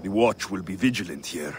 The watch will be vigilant here.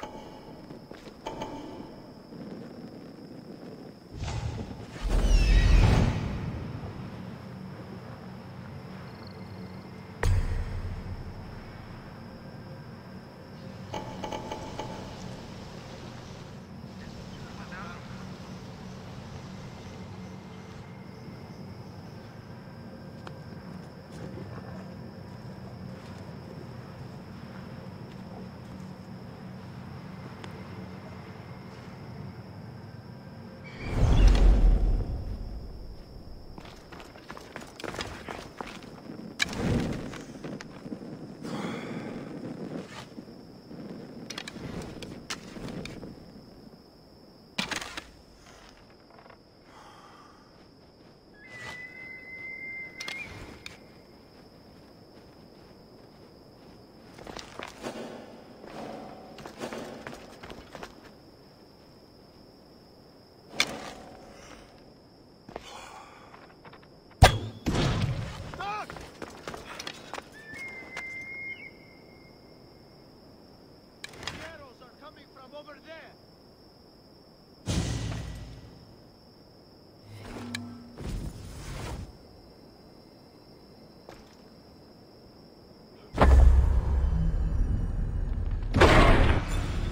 Over there!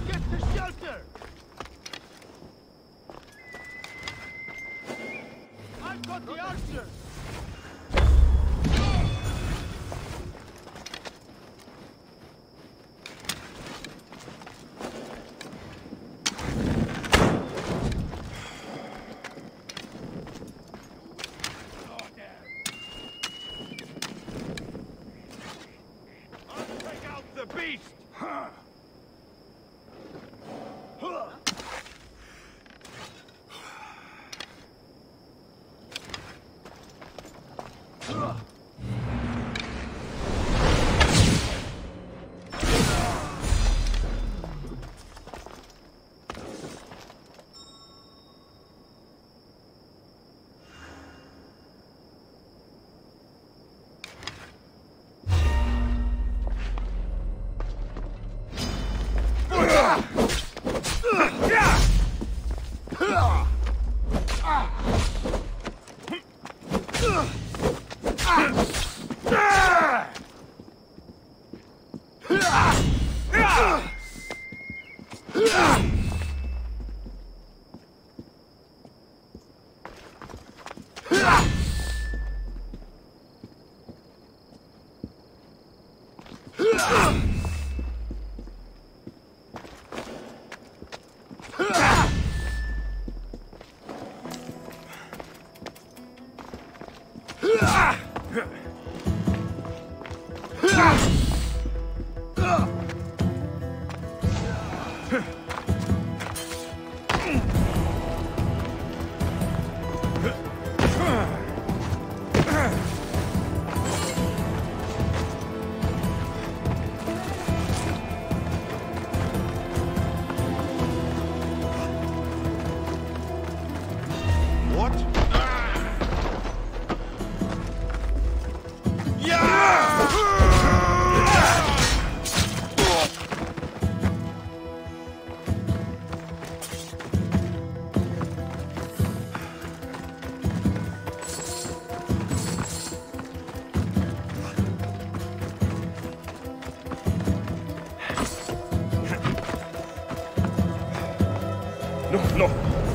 Get to shelter! I've got the archers! The beast! Huh.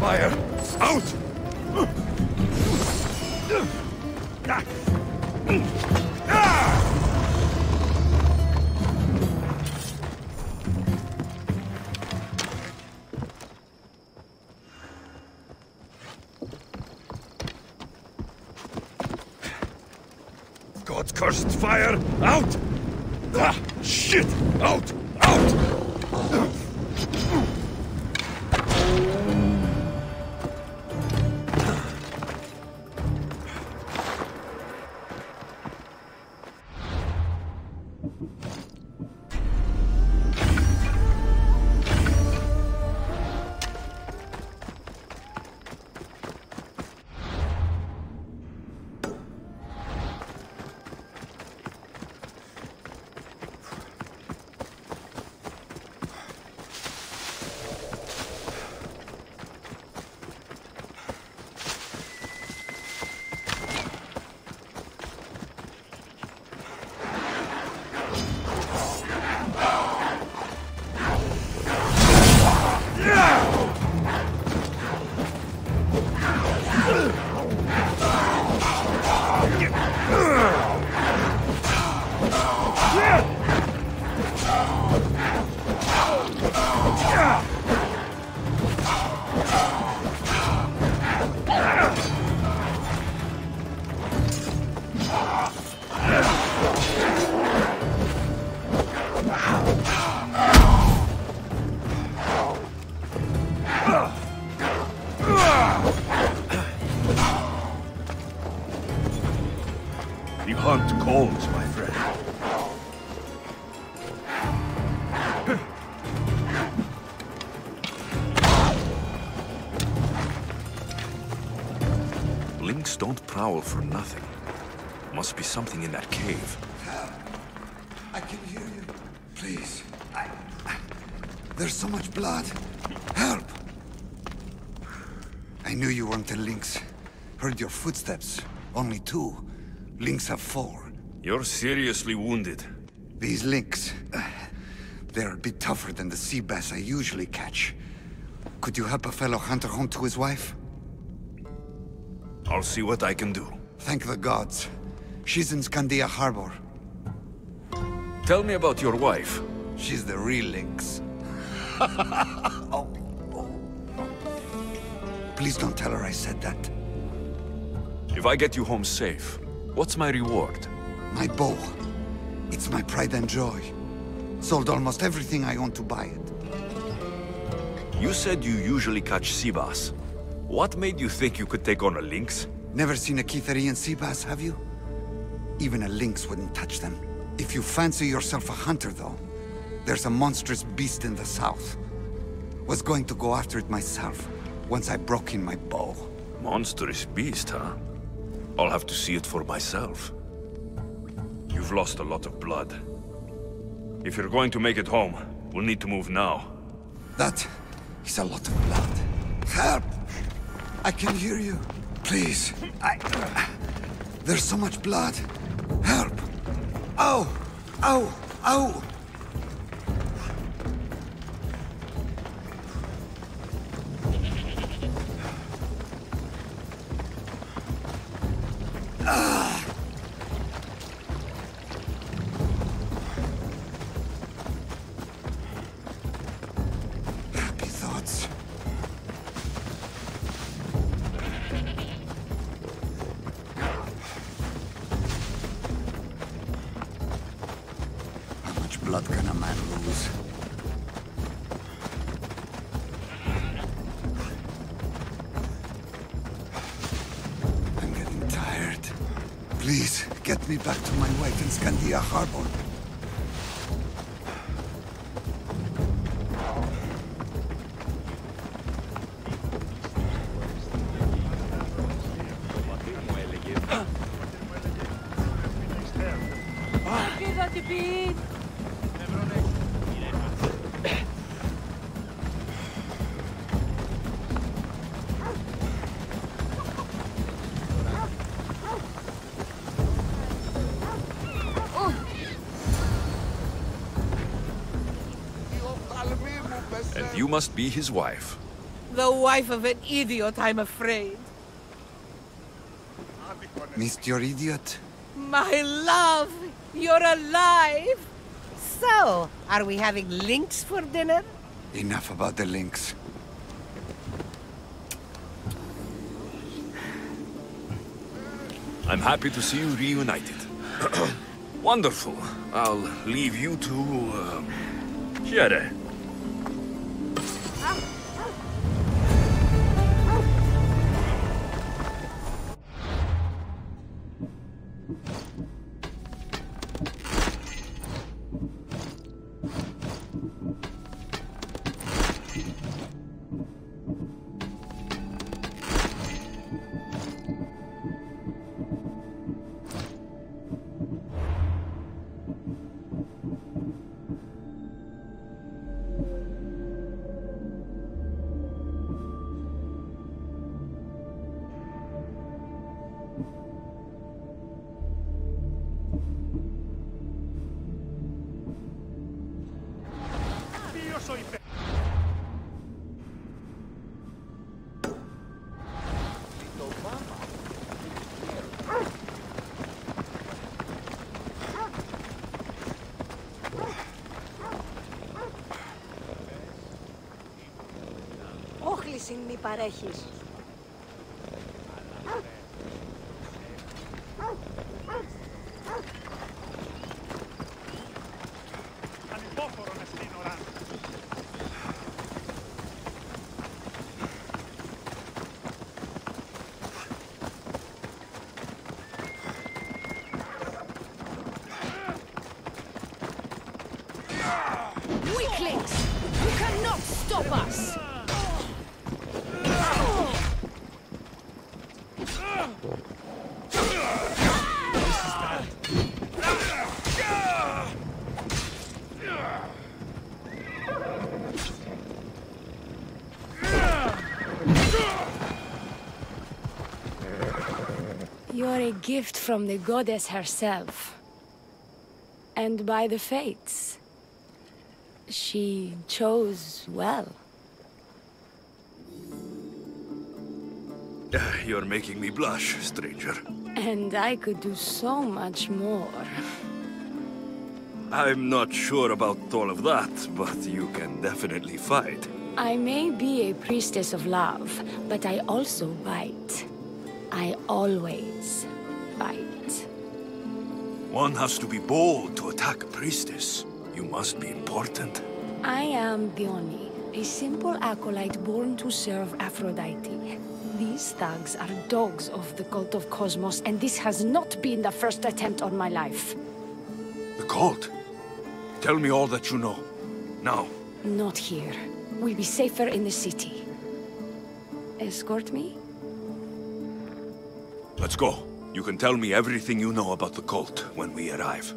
fire! Out! God's cursed fire! Out! Ah, shit! Out! Out! The hunt calls, my friend. Lynx don't prowl for nothing. Must be something in that cave. I can hear you. Please. There's so much blood. Help! I knew you weren't a lynx. Heard your footsteps. Only 2. Lynx have 4. You're seriously wounded. These lynx... they're a bit tougher than the sea bass I usually catch. Could you help a fellow hunter home to his wife? I'll see what I can do. Thank the gods. She's in Scandia Harbor. Tell me about your wife. She's the real lynx. Oh. Please don't tell her I said that. If I get you home safe, what's my reward? My bow. It's my pride and joy. Sold almost everything I own to buy it. You said you usually catch sea bass. What made you think you could take on a lynx? Never seen a Kitharian sea bass, have you? Even a lynx wouldn't touch them. If you fancy yourself a hunter, though, there's a monstrous beast in the south. Was going to go after it myself, once I broke in my bow. Monstrous beast, huh? I'll have to see it for myself. You've lost a lot of blood. If you're going to make it home, we'll need to move now. That is a lot of blood. Help! I can hear you. Please. There's so much blood. Help! Ow! Ow! Ow! Happy thoughts. How much blood can a man lose? I'm getting tired. Please, get me back to my wife in Scandia Harbor. And you must be his wife. The wife of an idiot, I'm afraid. Missed your idiot? My love, you're alive! So, are we having lynx for dinner? Enough about the links. I'm happy to see you reunited. Wonderful. I'll leave you to, Shere. Io soy pe... Όχληση μη παρέχεις. Ανυπόφορο με στην ώρα. Weaklings! You cannot stop us! You're a gift from the goddess herself. And by the fates. She chose well. You're making me blush, stranger. And I could do so much more. I'm not sure about all of that, but you can definitely fight. I may be a priestess of love, but I also bite. I always bite. One has to be bold to attack a priestess. You must be important. I am Dione, a simple acolyte born to serve Aphrodite. These thugs are dogs of the cult of Cosmos, and this has not been the first attempt on my life. The cult? Tell me all that you know. Now. Not here. We'll be safer in the city. Escort me? Let's go. You can tell me everything you know about the cult when we arrive.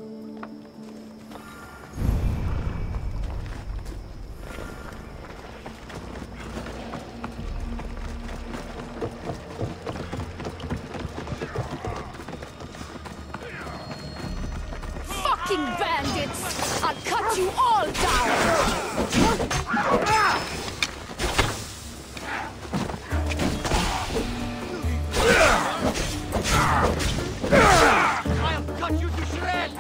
Fucking bandits! I'll cut you all down! I'll cut you to shreds!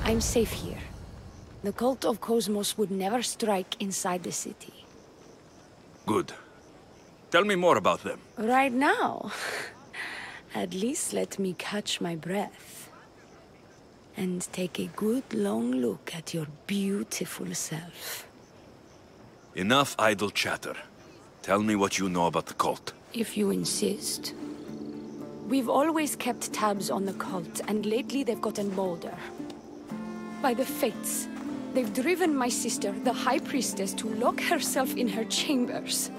I'm safe here. The cult of Cosmos would never strike inside the city. Good. Tell me more about them. Right now? At least let me catch my breath. And take a good long look at your beautiful self. Enough idle chatter. Tell me what you know about the cult. If you insist. We've always kept tabs on the cult, and lately they've gotten bolder. By the fates, They've driven my sister, the High Priestess, to lock herself in her chambers.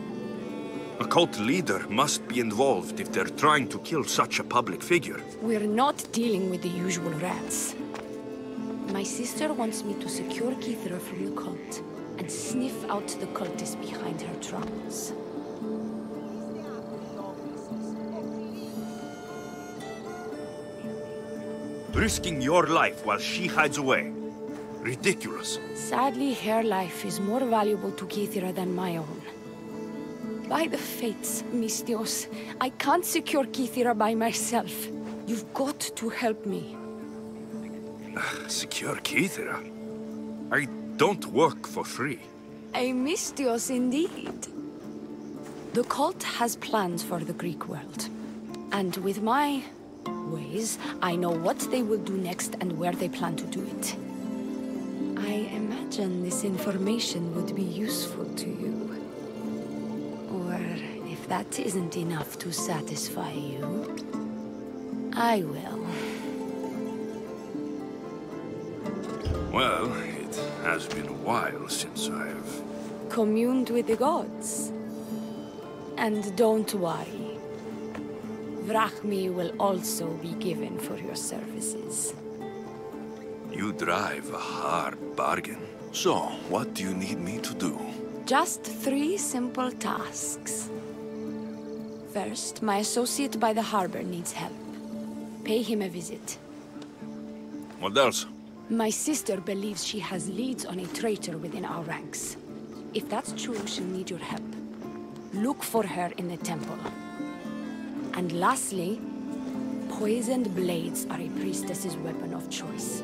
A cult leader must be involved if they're trying to kill such a public figure. We're not dealing with the usual rats. My sister wants me to secure Kithra from the cult and sniff out the cultists behind her troubles. Risking your life while she hides away. Ridiculous. Sadly, her life is more valuable to Kithra than my own. By the fates, Mistios, I can't secure Kithra by myself. You've got to help me. Secure Kithra? I don't work for free. A Mistios indeed. The cult has plans for the Greek world. And with my ways, I know what they will do next and where they plan to do it. I imagine this information would be useful to you. Or if that isn't enough to satisfy you, I will. Well, it has been a while since I've... communed with the gods. And don't worry. Vrachmi will also be given for your services. You drive a hard bargain. So, what do you need me to do? Just 3 simple tasks. First, my associate by the harbor needs help. Pay him a visit. What else? My sister believes she has leads on a traitor within our ranks. If that's true, she'll need your help. Look for her in the temple. And lastly, poisoned blades are a priestess's weapon of choice.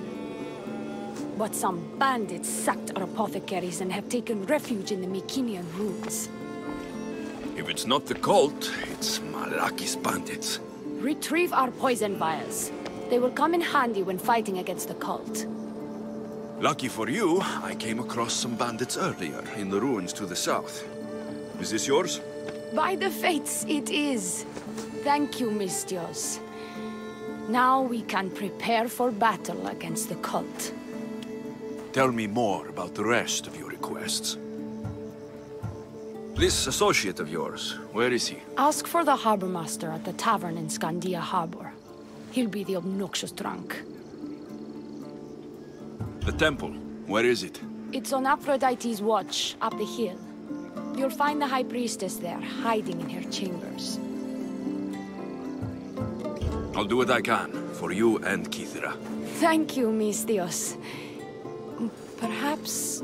But some bandits sacked our apothecaries and have taken refuge in the Mycenaean ruins. If it's not the cult, it's Malaki's bandits. Retrieve our poison vials. They will come in handy when fighting against the cult. Lucky for you, I came across some bandits earlier in the ruins to the south. Is this yours? By the fates, it is. Thank you, Mistios. Now we can prepare for battle against the cult. Tell me more about the rest of your requests. This associate of yours, where is he? Ask for the harbor master at the tavern in Scandia Harbor. He'll be the obnoxious drunk. The temple, where is it? It's on Aphrodite's watch, up the hill. You'll find the High Priestess there, hiding in her chambers. I'll do what I can, for you and Kithra. Thank you, Mistios. Perhaps,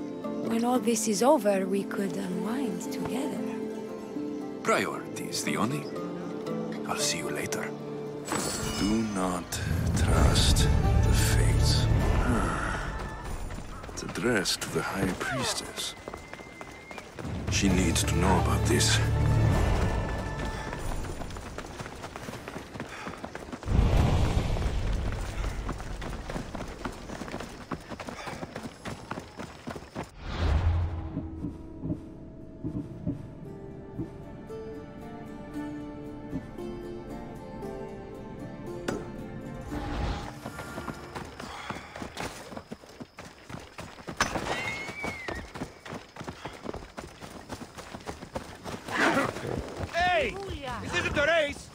when all this is over, we could unwind together. Priorities, Theoni. I'll see you later. Do not trust the fates. It's addressed to the High Priestess. She needs to know about this. Hey! This isn't a race!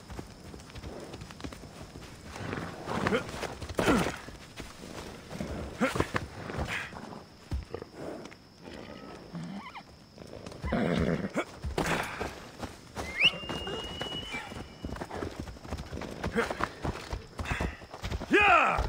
Yeah!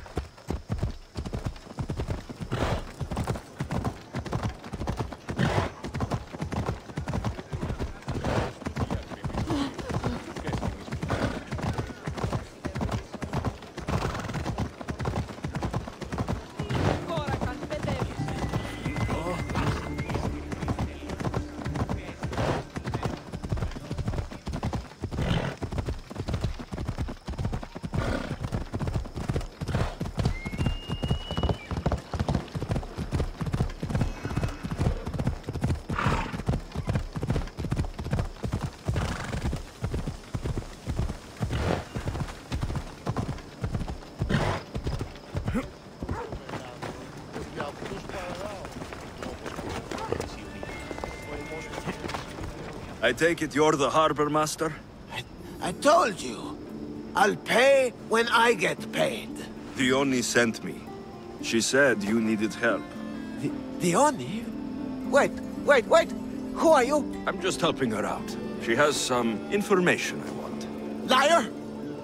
I take it you're the harbor master? I told you. I'll pay when I get paid. Dione sent me. She said you needed help. Dione? Wait. Who are you? I'm just helping her out. She has some information I want. Liar!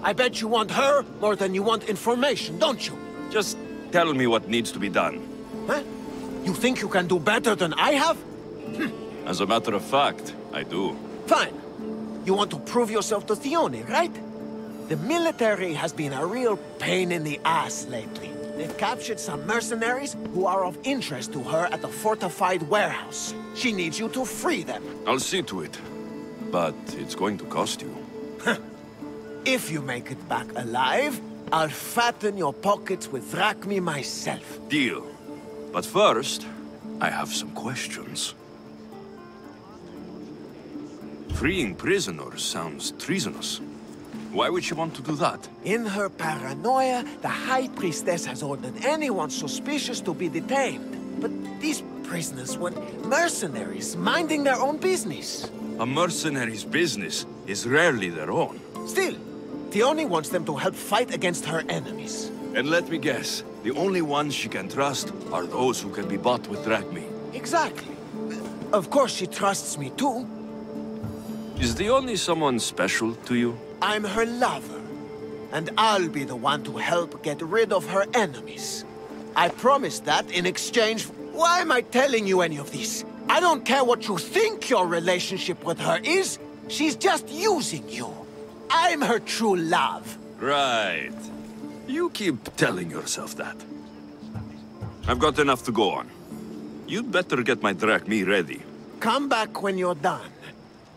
I bet you want her more than you want information, don't you? Just tell me what needs to be done. Huh? You think you can do better than I have? As a matter of fact, I do. Fine. You want to prove yourself to Dione, right? The military has been a real pain in the ass lately. They've captured some mercenaries who are of interest to her at the fortified warehouse. She needs you to free them. I'll see to it. But it's going to cost you. If you make it back alive, I'll fatten your pockets with drachmi myself. Deal. But first, I have some questions. Freeing prisoners sounds treasonous. Why would she want to do that? In her paranoia, the High Priestess has ordered anyone suspicious to be detained. But these prisoners were mercenaries, minding their own business. A mercenary's business is rarely their own. Still, Dione wants them to help fight against her enemies. And let me guess, the only ones she can trust are those who can be bought with drachmi. Exactly. Of course she trusts me too. Is Dione someone special to you? I'm her lover, and I'll be the one to help get rid of her enemies. I promise that in exchange. Why am I telling you any of this? I don't care what you think your relationship with her is. She's just using you. I'm her true love. Right. You keep telling yourself that. I've got enough to go on. You'd better get my drachmi ready. Come back when you're done.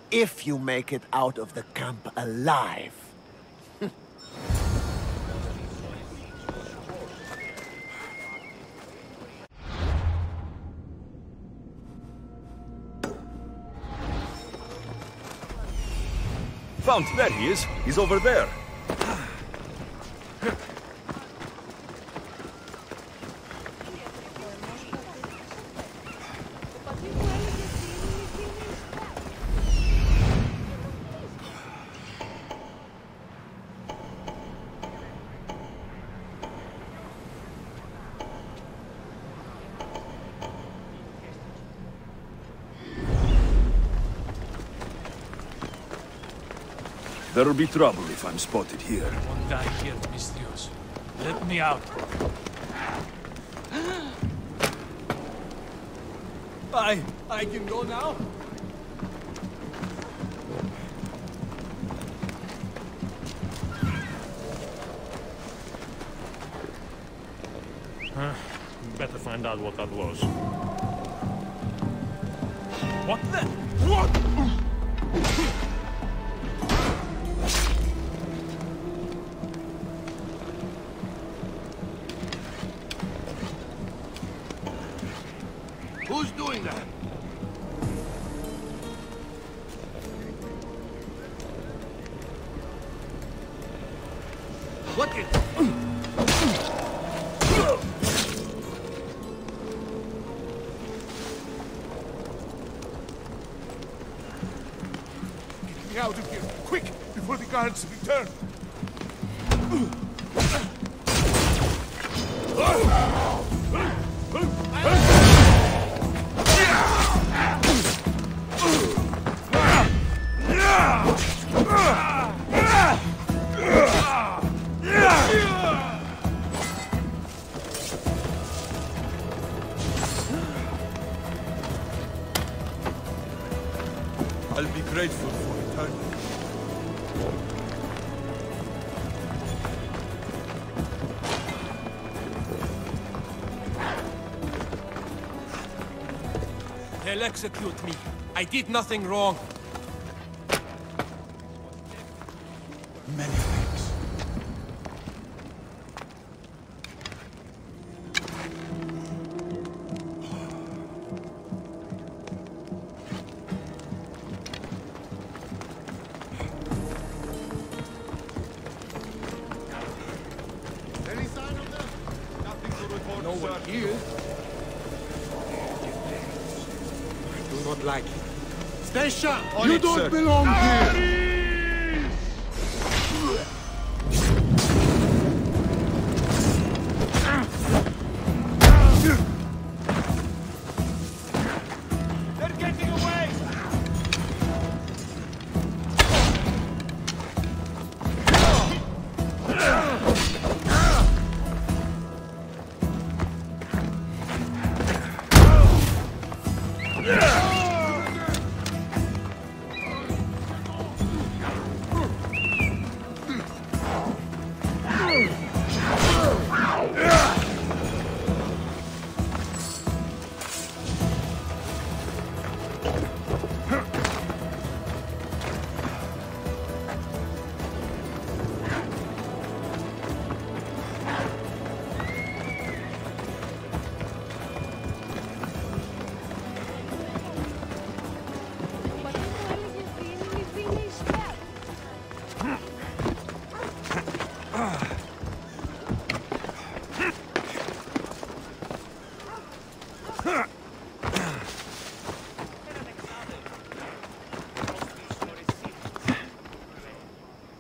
If you make it out of the camp alive. Found. There he is. He's over there. There'll be trouble if I'm spotted here. Won't die here, Mistrios. Let me out. I can go now? Better find out what that was. What the? What? Who's doing that? What is... Get me out of here, quick, before the guards return. I'll be grateful for eternity. They'll execute me. I did nothing wrong. Many thanks. Any sign of them? Nothing to report, No one here. I do not like it. Stay sharp! You don't belong here! They're getting away!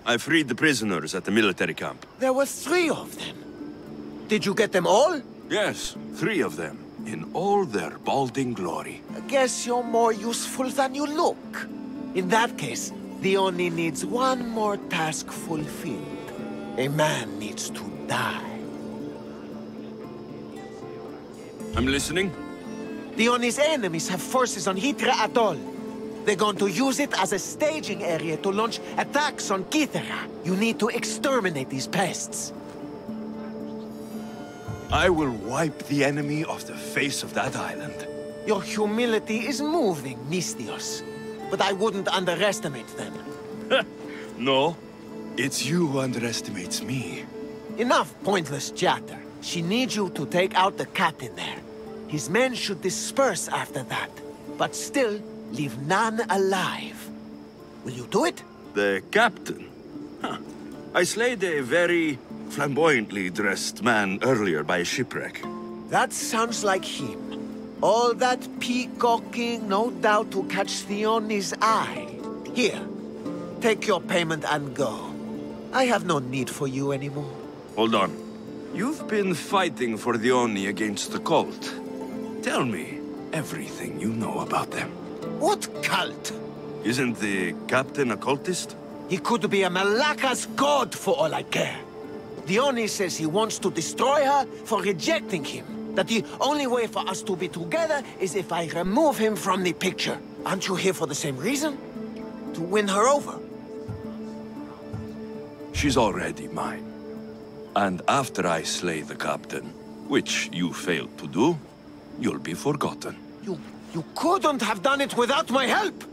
I freed the prisoners at the military camp. There were 3 of them. Did you get them all? Yes, 3 of them, in all their balding glory. I guess you're more useful than you look. In that case, the Oni needs one more task fulfilled. A man needs to die. I'm listening. The Oni's enemies have forces on Hitra Atoll. They're going to use it as a staging area to launch attacks on Kithera. You need to exterminate these pests. I will wipe the enemy off the face of that island. Your humility is moving, Misthios. But I wouldn't underestimate them. No, it's you who underestimates me. Enough pointless chatter. She needs you to take out the captain there. His men should disperse after that. But still, leave none alive. Will you do it? The captain? Huh. I slayed a very flamboyantly dressed man earlier by a shipwreck. That sounds like him. All that peacocking, no doubt to catch Theoni's eye. Here, take your payment and go. I have no need for you anymore. Hold on. You've been fighting for the Oni against the cult. Tell me everything you know about them. What cult? Isn't the captain a cultist? He could be a Malaka's god for all I care. The Oni says he wants to destroy her for rejecting him. That the only way for us to be together is if I remove him from the picture. Aren't you here for the same reason? To win her over? She's already mine. And after I slay the captain, which you failed to do, you'll be forgotten. You couldn't have done it without my help!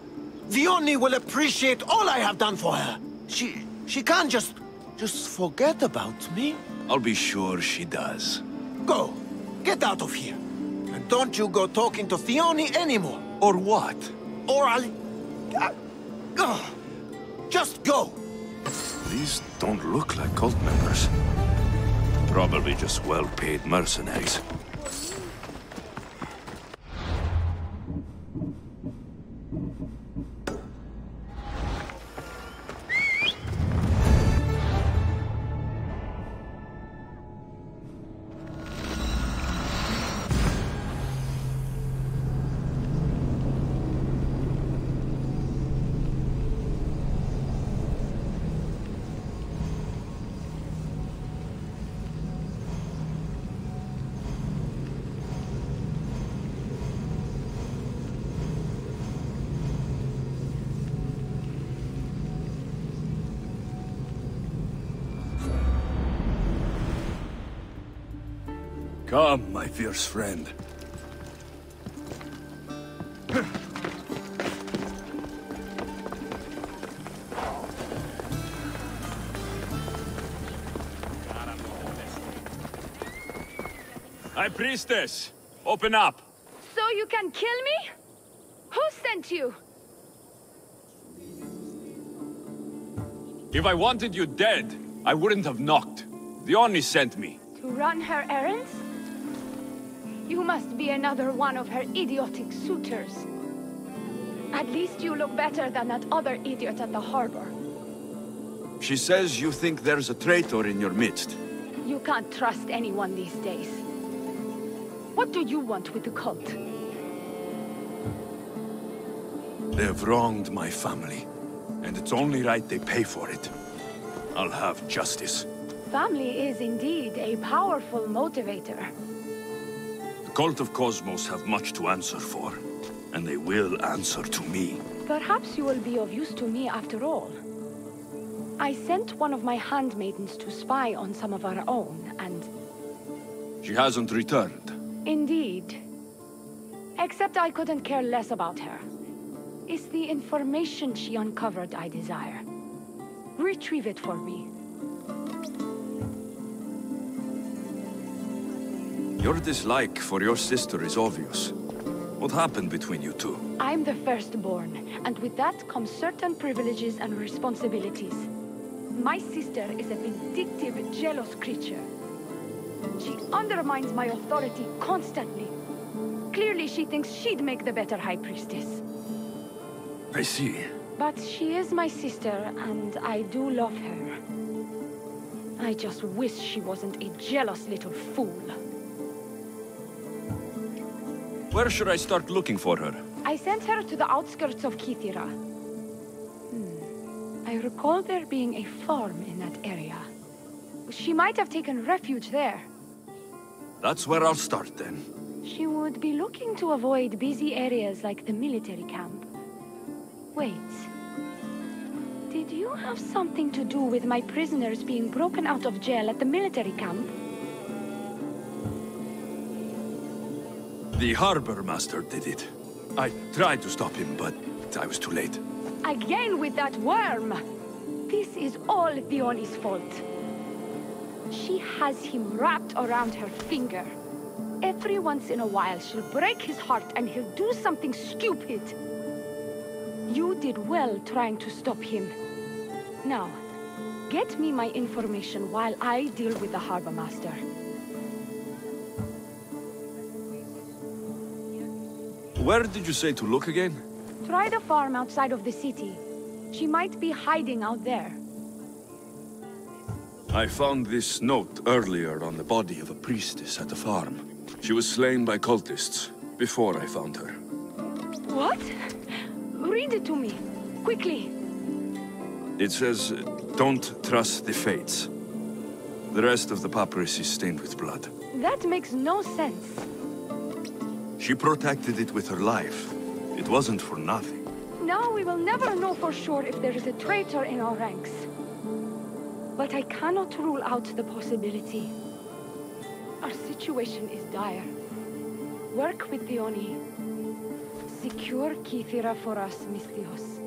The Oni will appreciate all I have done for her. She can't just forget about me. I'll be sure she does. Go. Get out of here. And don't you go talking to Theoni anymore. Or what? Or I'll... just go. These don't look like cult members. Probably just well-paid mercenaries. Come, my fierce friend. High Priestess, open up. So you can kill me? Who sent you? If I wanted you dead, I wouldn't have knocked. The Oni sent me. To run her errands? You must be another one of her idiotic suitors. At least you look better than that other idiot at the harbor. She says you think there's a traitor in your midst. You can't trust anyone these days. What do you want with the cult? They've wronged my family, and it's only right they pay for it. I'll have justice. Family is indeed a powerful motivator. The Cult of Cosmos have much to answer for, and they will answer to me. Perhaps you will be of use to me after all. I sent one of my handmaidens to spy on some of our own, and... She hasn't returned. Indeed. Except I couldn't care less about her. It's the information she uncovered I desire. Retrieve it for me. Your dislike for your sister is obvious. What happened between you two? I'm the firstborn, and with that comes certain privileges and responsibilities. My sister is a vindictive, jealous creature. She undermines my authority constantly. Clearly she thinks she'd make the better High Priestess. I see. But she is my sister, and I do love her. I just wish she wasn't a jealous little fool. Where should I start looking for her? I sent her to the outskirts of Kythera. I recall there being a farm in that area. She might have taken refuge there. That's where I'll start then. She would be looking to avoid busy areas like the military camp. Wait. Did you have something to do with my prisoners being broken out of jail at the military camp? The harbor master did it. I tried to stop him, but I was too late. Again with that worm! This is all Theoni's fault. She has him wrapped around her finger. Every once in a while she'll break his heart and he'll do something stupid. You did well trying to stop him. Now, get me my information while I deal with the harbor master. Where did you say to look again? Try the farm outside of the city. She might be hiding out there. I found this note earlier on the body of a priestess at the farm. She was slain by cultists before I found her. What? Read it to me, quickly. It says, don't trust the fates. The rest of the papyrus is stained with blood. That makes no sense. She protected it with her life. It wasn't for nothing. Now we will never know for sure if there is a traitor in our ranks. But I cannot rule out the possibility. Our situation is dire. Work with Theoni. Secure Kythera for us, Misthios.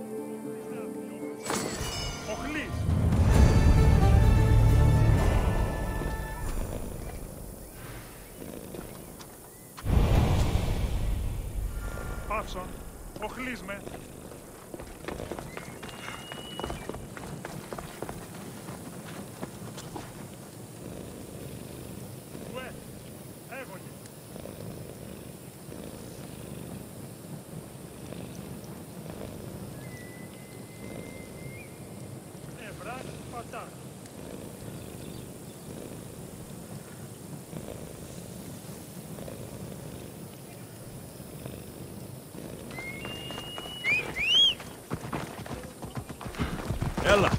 Πάψον, οχλείς με. Ella!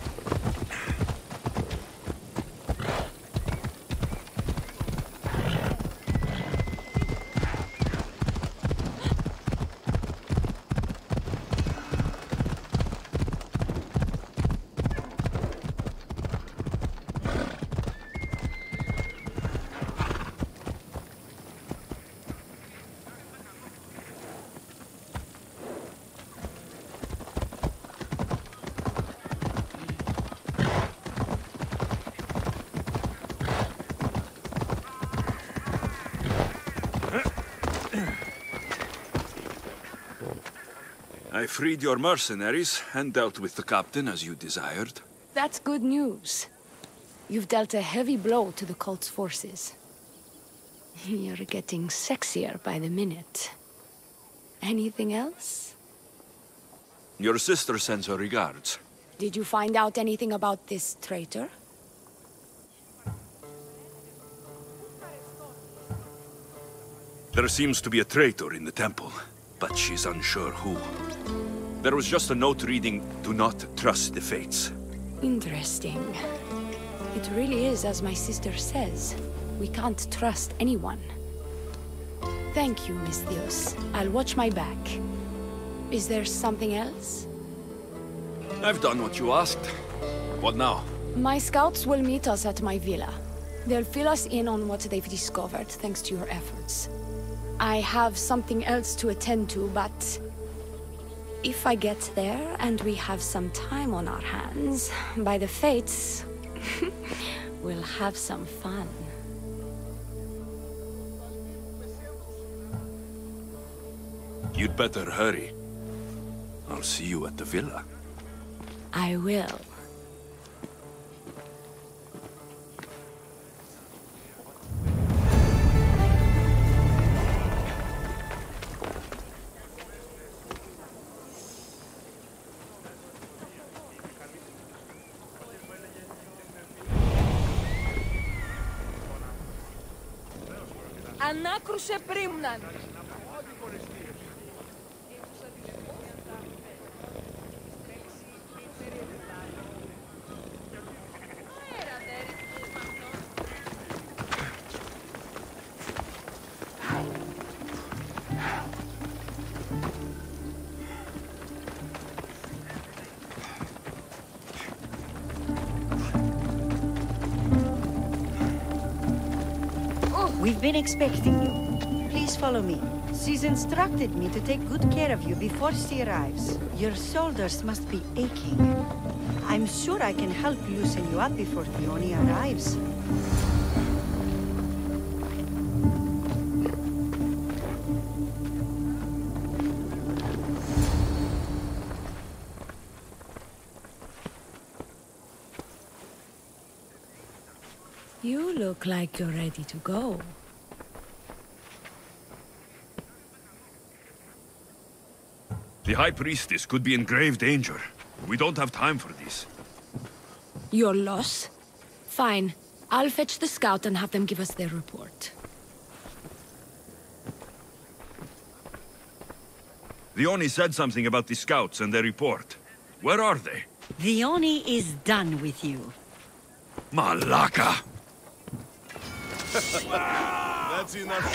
I freed your mercenaries and dealt with the captain as you desired. That's good news. You've dealt a heavy blow to the cult's forces. You're getting sexier by the minute. Anything else? Your sister sends her regards. Did you find out anything about this traitor? There seems to be a traitor in the temple, but she's unsure who. There was just a note reading, "Do not trust the fates." Interesting. It really is as my sister says. We can't trust anyone. Thank you, Miss Theos. I'll watch my back. Is there something else? I've done what you asked. What now? My scouts will meet us at my villa. They'll fill us in on what they've discovered, thanks to your efforts. I have something else to attend to, but... if I get there and we have some time on our hands, by the fates, we'll have some fun. You'd better hurry. I'll see you at the villa. I will. Ανάκρουσε πρίμναν. We've been expecting you. Please follow me. She's instructed me to take good care of you before she arrives. Your shoulders must be aching. I'm sure I can help loosen you up before Theoni arrives. You look like you're ready to go. The High Priestess could be in grave danger. We don't have time for this. Your loss? Fine. I'll fetch the scout and have them give us their report. Theoni said something about the scouts and their report. Where are they? Theoni is done with you. Malaka! That's enough.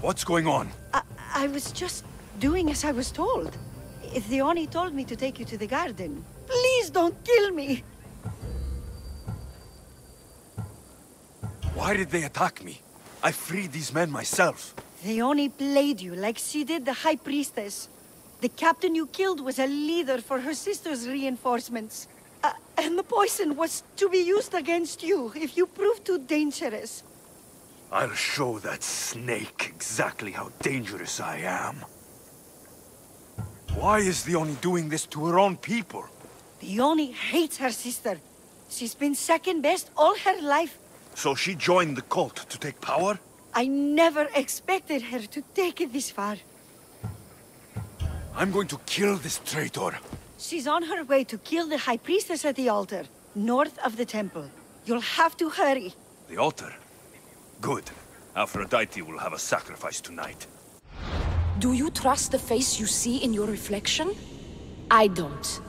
What's going on? I was just doing as I was told. Theoni told me to take you to the garden. Please don't kill me! Why did they attack me? I freed these men myself. Theoni played you like she did the High Priestess. The captain you killed was a leader for her sister's reinforcements. And the poison was to be used against you if you prove too dangerous. I'll show that snake exactly how dangerous I am. Why is Theoni doing this to her own people? Theoni hates her sister. She's been second best all her life. So she joined the cult to take power? I never expected her to take it this far. I'm going to kill this traitor. She's on her way to kill the High Priestess at the altar, north of the temple. You'll have to hurry. The altar? Good. Aphrodite will have a sacrifice tonight. Do you trust the face you see in your reflection? I don't.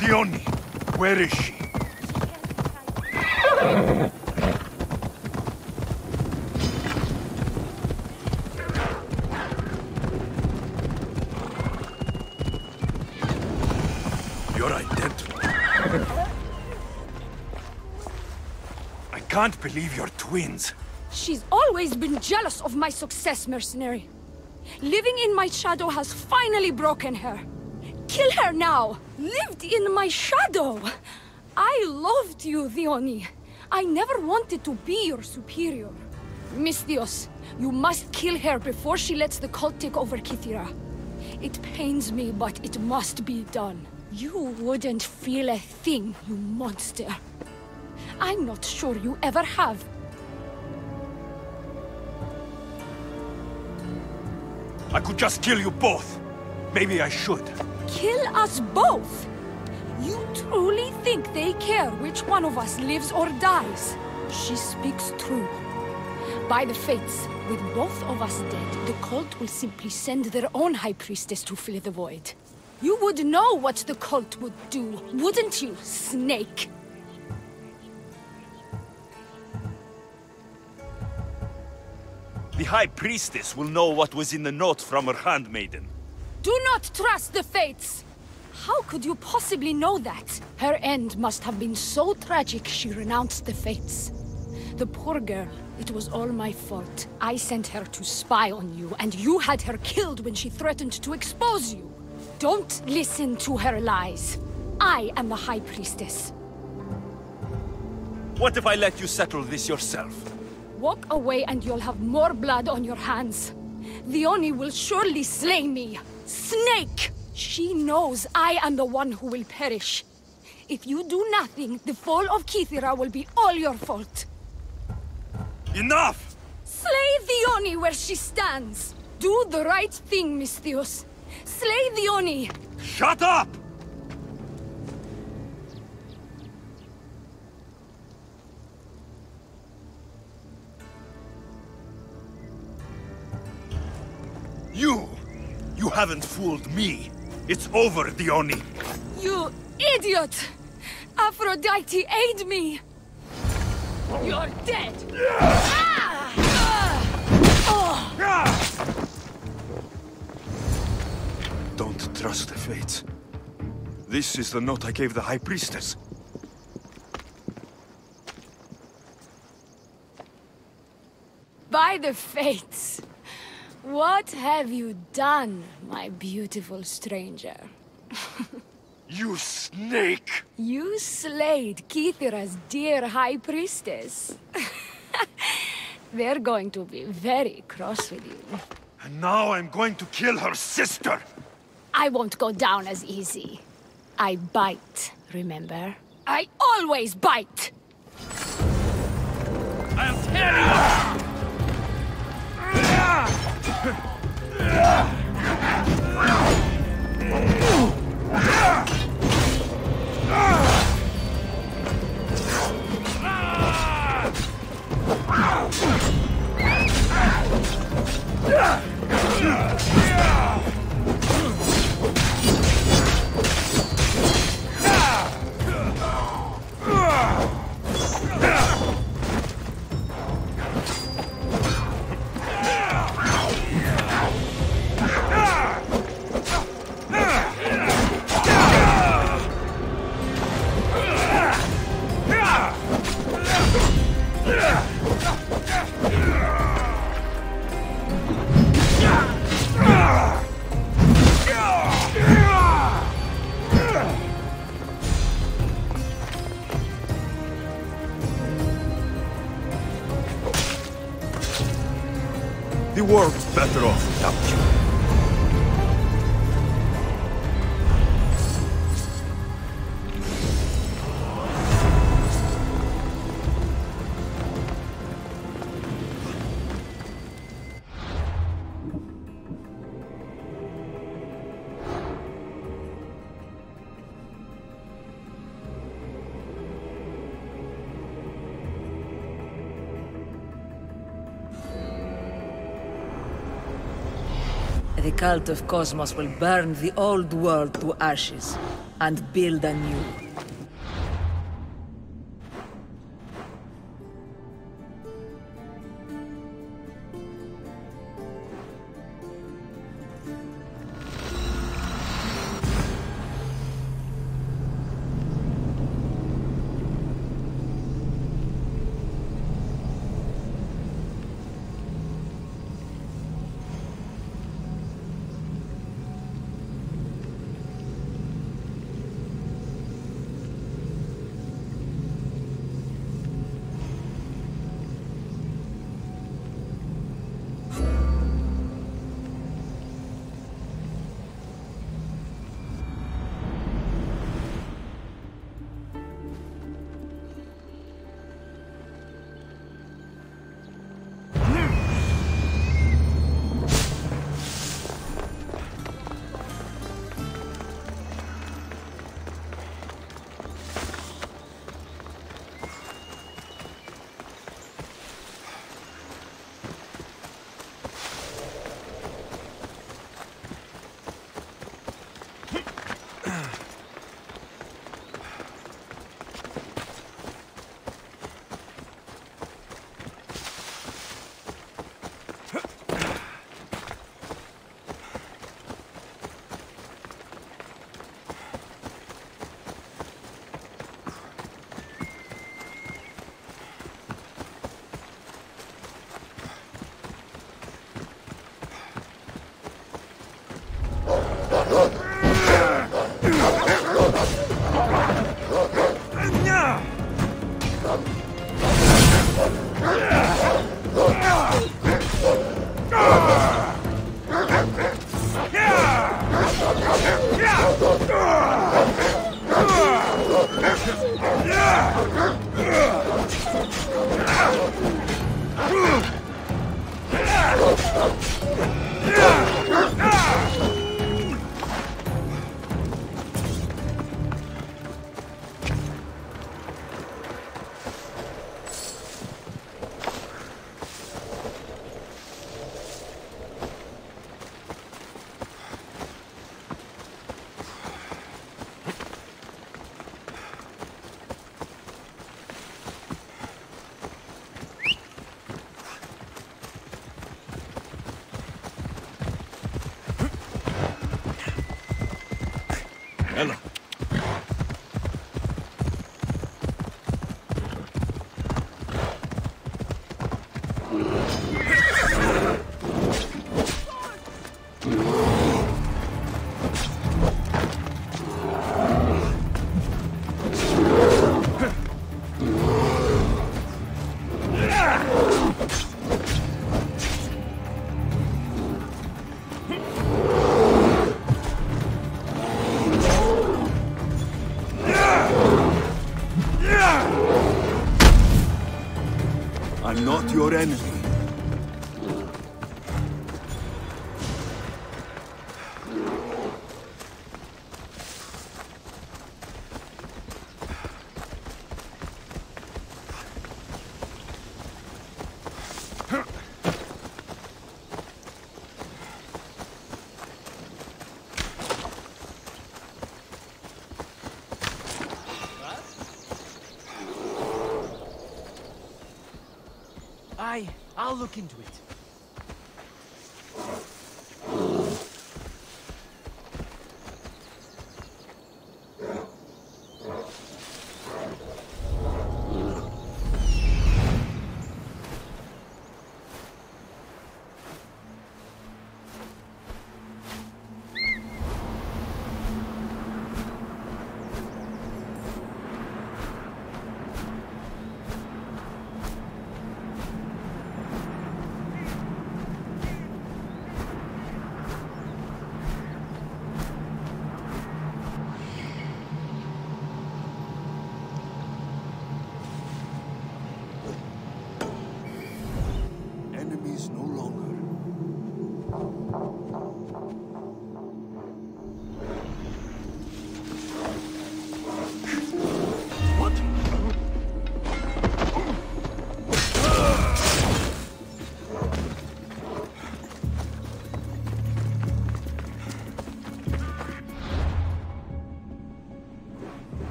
Dione, where is she? You're identical. I can't believe you're twins. She's always been jealous of my success, mercenary. Living in my shadow has finally broken her. Kill her now! Lived in my shadow! I loved you, Dione. I never wanted to be your superior. Misthios, you must kill her before she lets the cult take over Kythera. It pains me, but it must be done. You wouldn't feel a thing, you monster. I'm not sure you ever have. I could just kill you both. Maybe I should. Kill us both? You truly think they care which one of us lives or dies? She speaks true. By the fates, with both of us dead, the cult will simply send their own High Priestess to fill the void. You would know what the cult would do, wouldn't you, Snake? The High Priestess will know what was in the note from her handmaiden. Do not trust the fates! How could you possibly know that? Her end must have been so tragic she renounced the fates. The poor girl, it was all my fault. I sent her to spy on you, and you had her killed when she threatened to expose you. Don't listen to her lies. I am the High Priestess. What if I let you settle this yourself? Walk away and you'll have more blood on your hands. Dione will surely slay me. Snake! She knows I am the one who will perish. If you do nothing, the fall of Kythera will be all your fault. Enough! Slay Dione where she stands. Do the right thing, Misthios. Slay Dione! Shut up! You haven't fooled me. It's over, Dione. You idiot! Aphrodite, aid me! You're dead! Don't trust the fates. This is the note I gave the High Priestess. By the fates! What have you done, my beautiful stranger? You snake! You slayed Kythera's dear High Priestess. They're going to be very cross with you. And now I'm going to kill her sister! I won't go down as easy. I bite, remember? I always bite! I'll tear you up! The world's better off without you. The cult of Cosmos will burn the old world to ashes and build anew. Ella. I'm not your enemy. I'll look into it.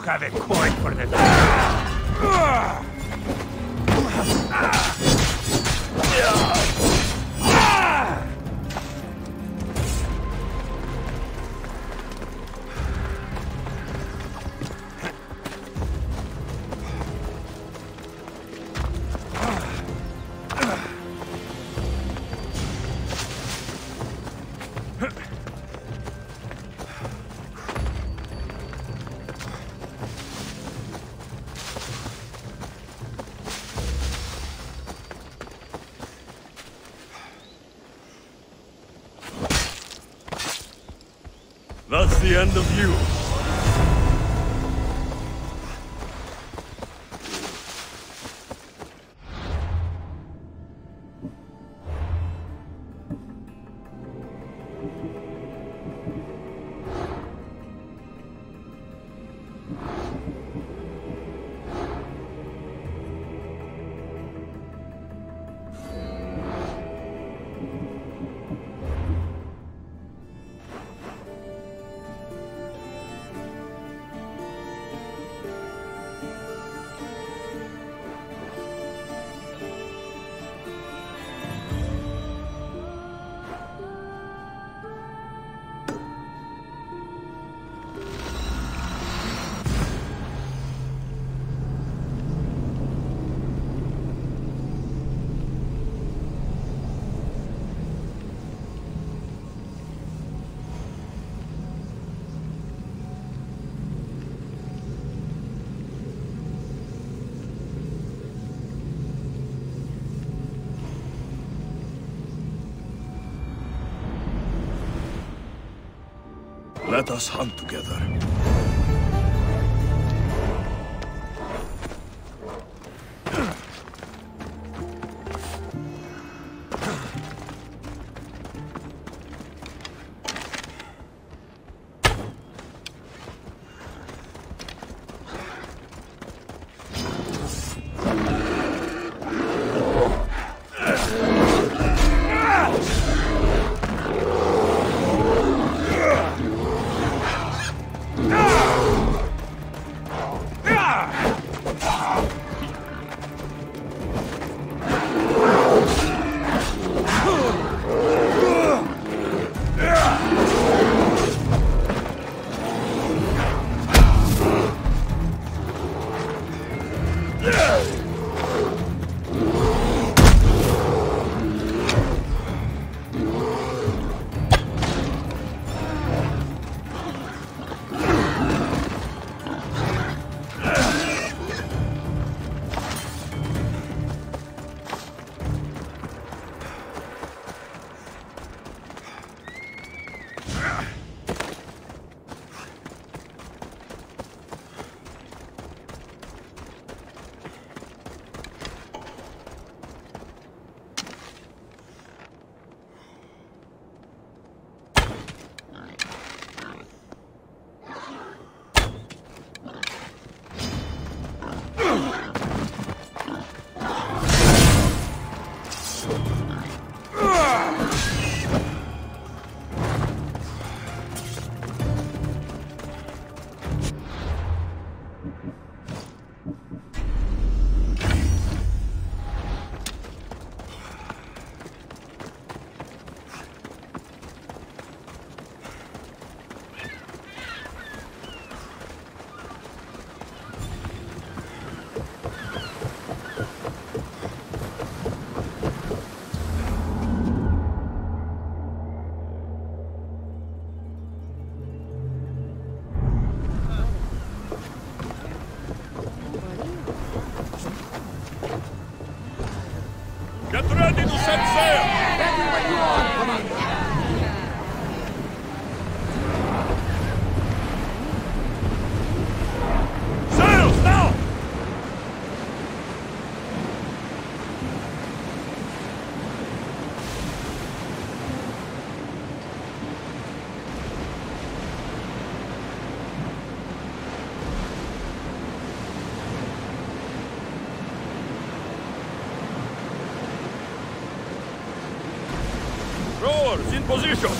have a coin for the... That's the end of you. Let us hunt together. Get ready to set sail! Everywhere you are, Commander! Sails now! Rowers in position!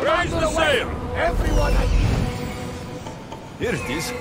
Raise the sail! Everyone at ease! Here it is.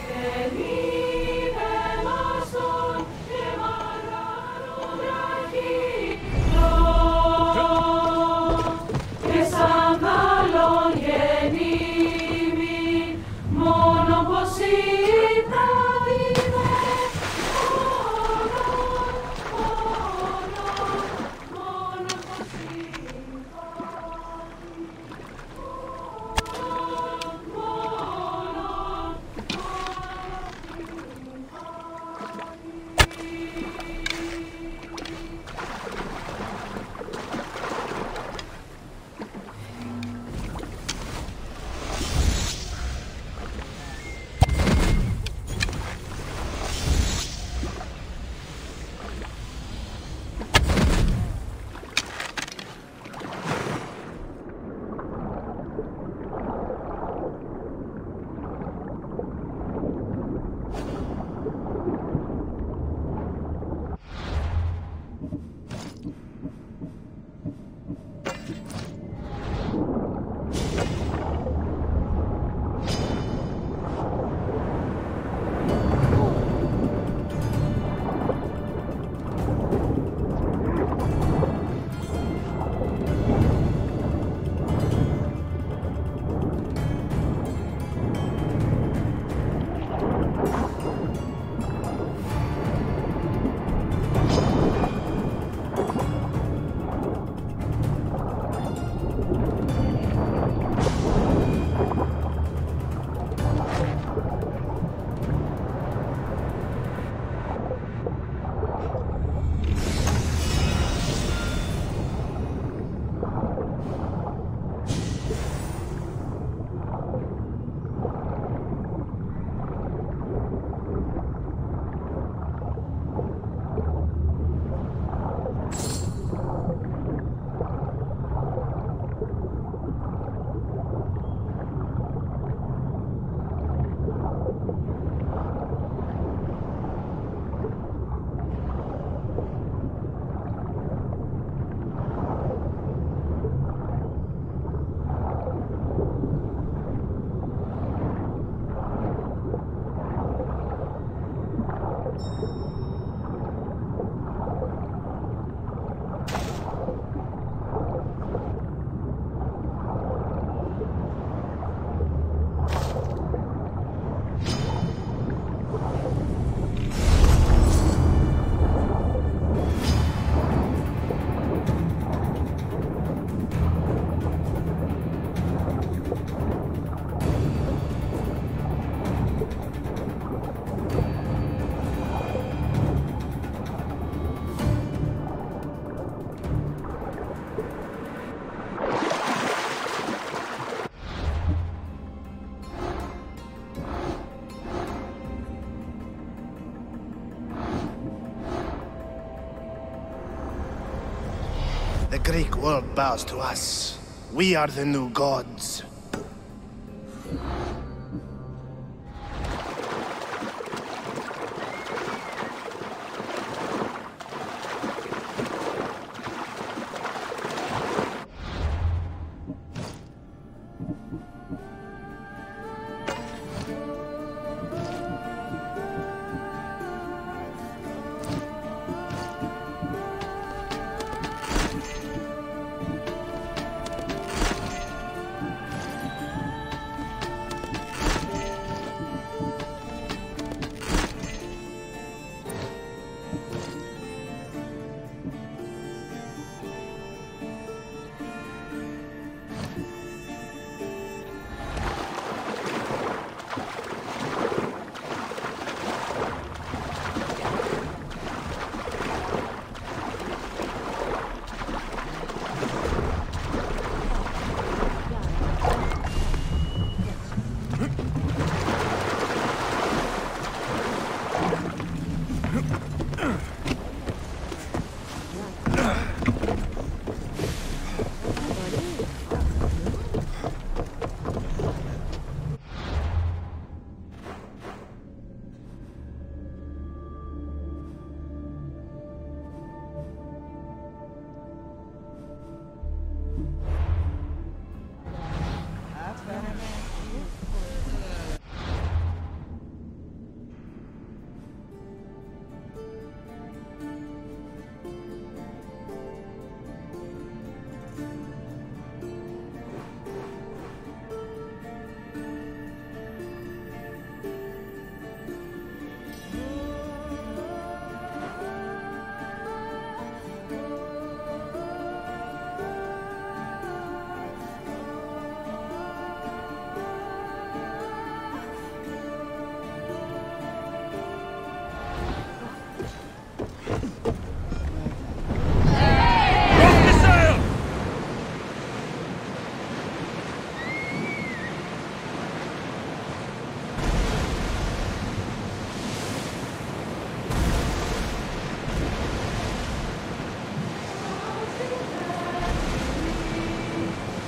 The Greek world bows to us. We are the new gods.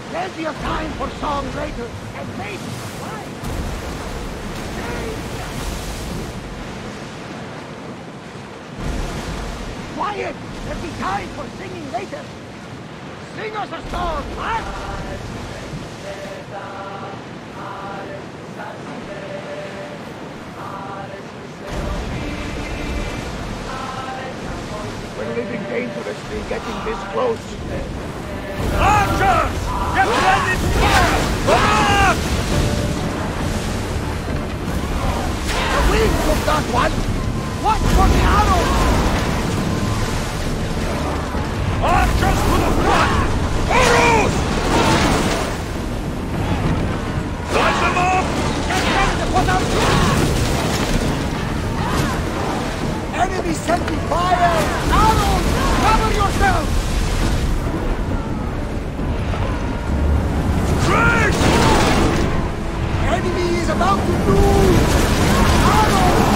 Plenty of time for song later, and maybe... Quiet! There'll be time for singing later. Sing us a song, huh? We're living dangerously, getting this close. Archers! Get ready to fire! Come on! The wind took that one! Watch for the arrows! Archers to the front! Arrows! Light them up! Get ready to put out fire! Enemy sending fire! Arrows! Cover yourself! Straight! Enemy is about to lose! Arrows!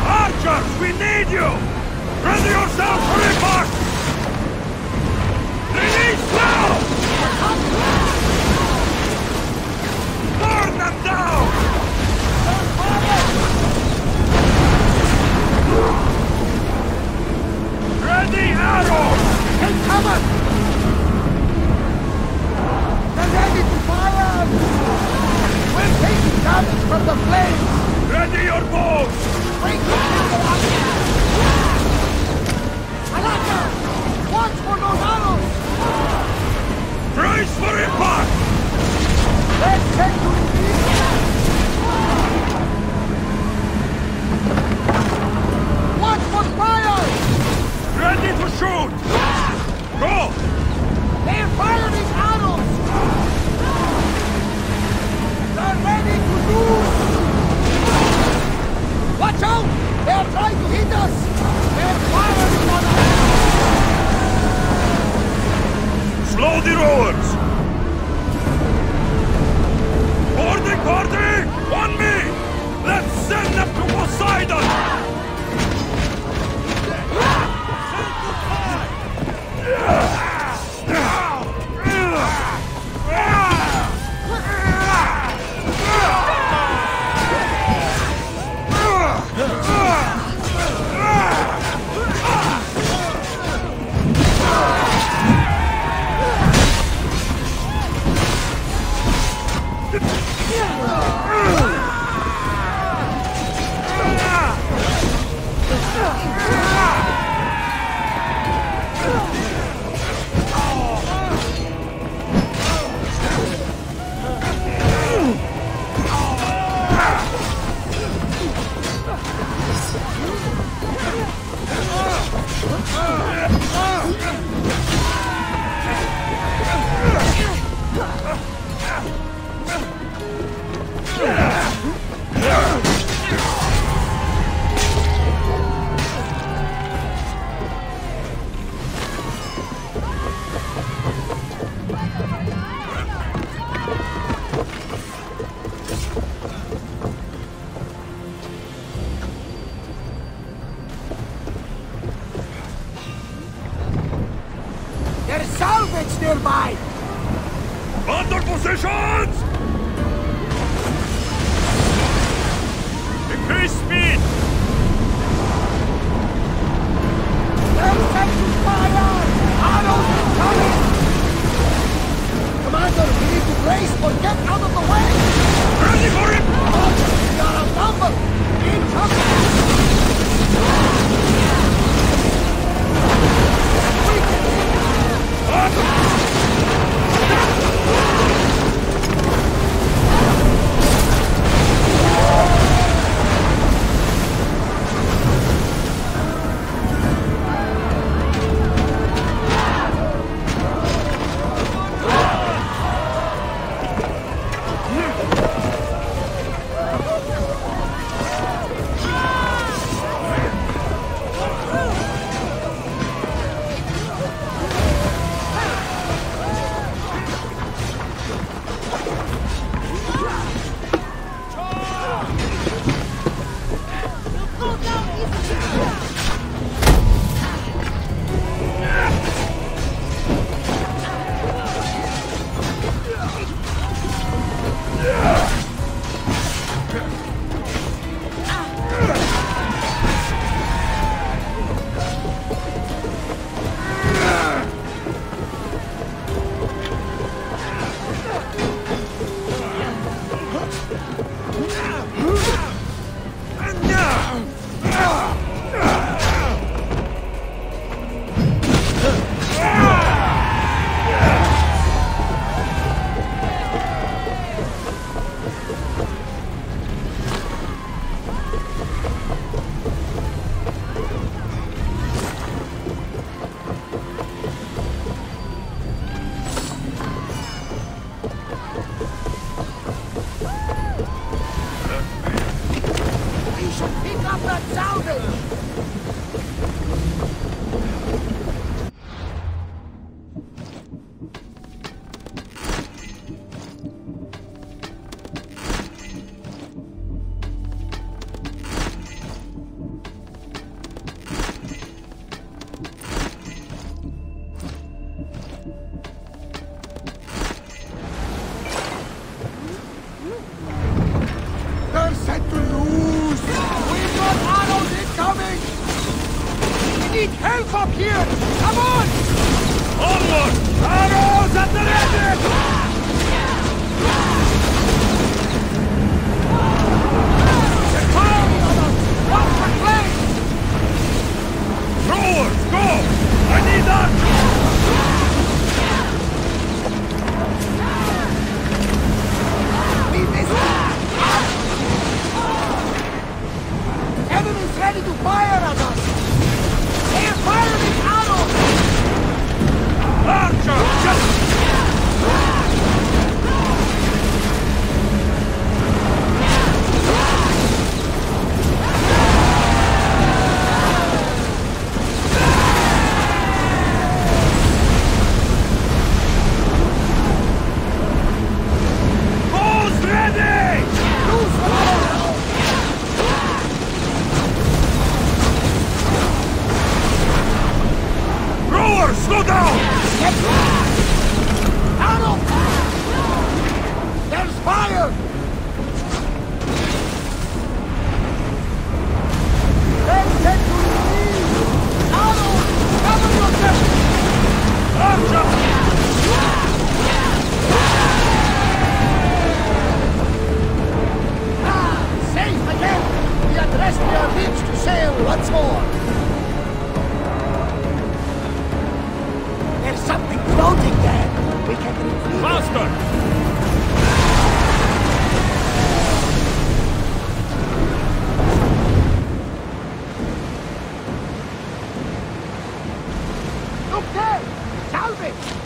Archers, we need you! Ready yourself for impact! Release now! Burn them down! Ready arrows! Take cover! They're ready to fire! We're taking damage from the flames! Ready your bows! Bring the arrow up! Alaka! Watch for those arrows! Brace for impact! Let's take to the Watch for fire! Ready to shoot! Go! They're firing arrows! They're ready to lose! Watch out! They're trying to hit us! They're firing on us! Slow the rowers! Boarding party! On me! Let's send them to Poseidon! There's salvage nearby! Under positions! Increase speed! They're taking fire! Arrows incoming! Commander, we need to brace or get out of the way! Ready for it! We are outnumbered! Incoming! Help up here! Come on! Onward! Arrows at the ready! They're firing on us! Watch the flank! Throwers, go! I need archers! Enemies ready to fire at us! They're firing arrows! Archer! Just... Who's ready? Loose the arrows! Throwers, slow down! Get back! Arrow! There's fire! Let's get to the knee! Arrow! Cover yourself! Archer! Safe again! We addressed their lips to sail once more! There's something floating there! We can retrieve it! Faster! Look there! Salvage!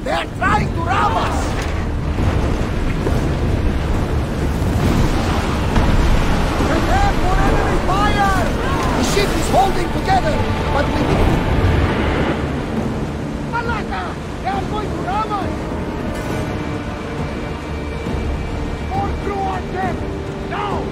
They're trying to rob us! Prepare for enemy fire! The ship is holding together, but we... Malaka! They are going to rob us! More crew on deck! Now!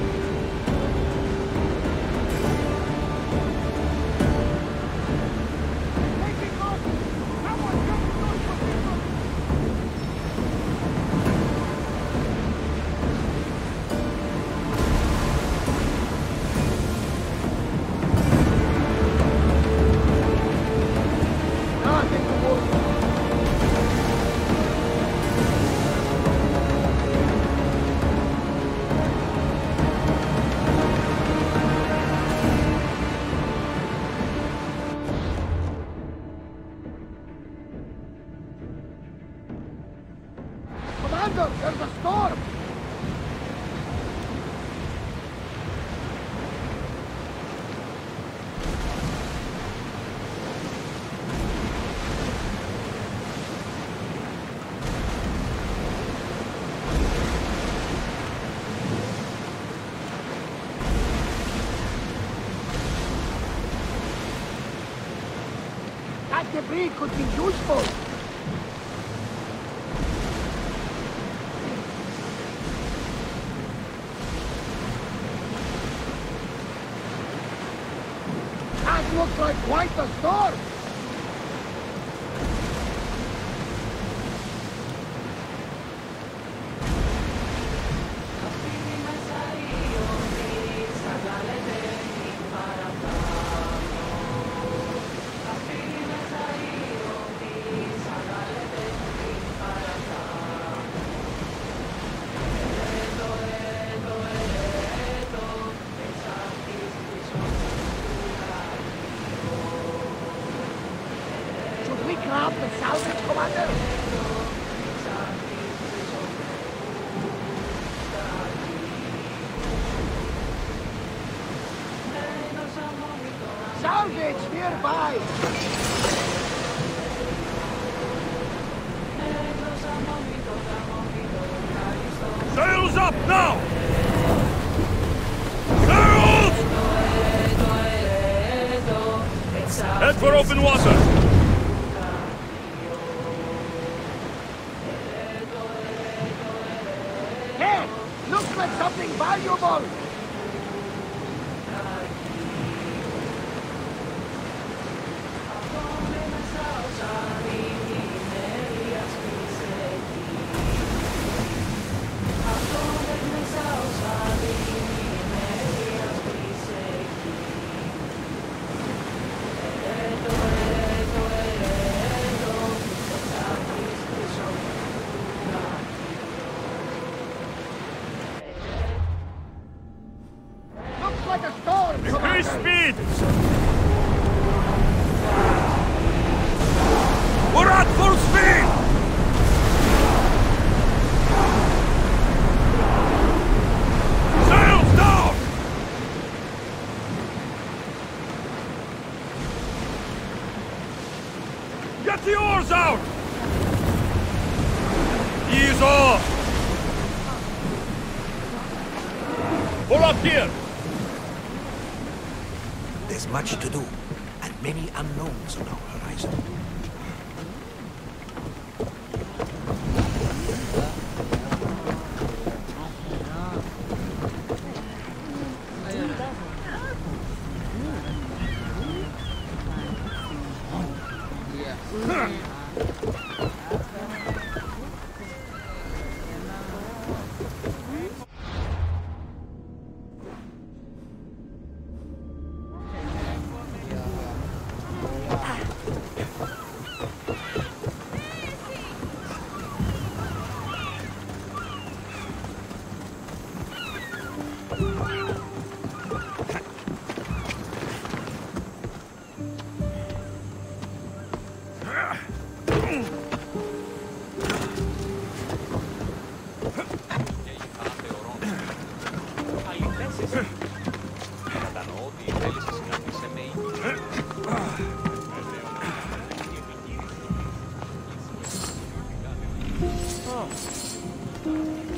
Commander, there's a storm! That debris could be useful! That looks like quite a storm! Should we grab the salvage, Commander? Salvage nearby! Sails up now! Sails! Head for open water! Hey! Looks like something valuable! Looks like a storm! Increase speed! We're at full speed! Sails down! Get the oars out! Ease off! Pull up here! There's much to do, and many unknowns on our horizon. Oh.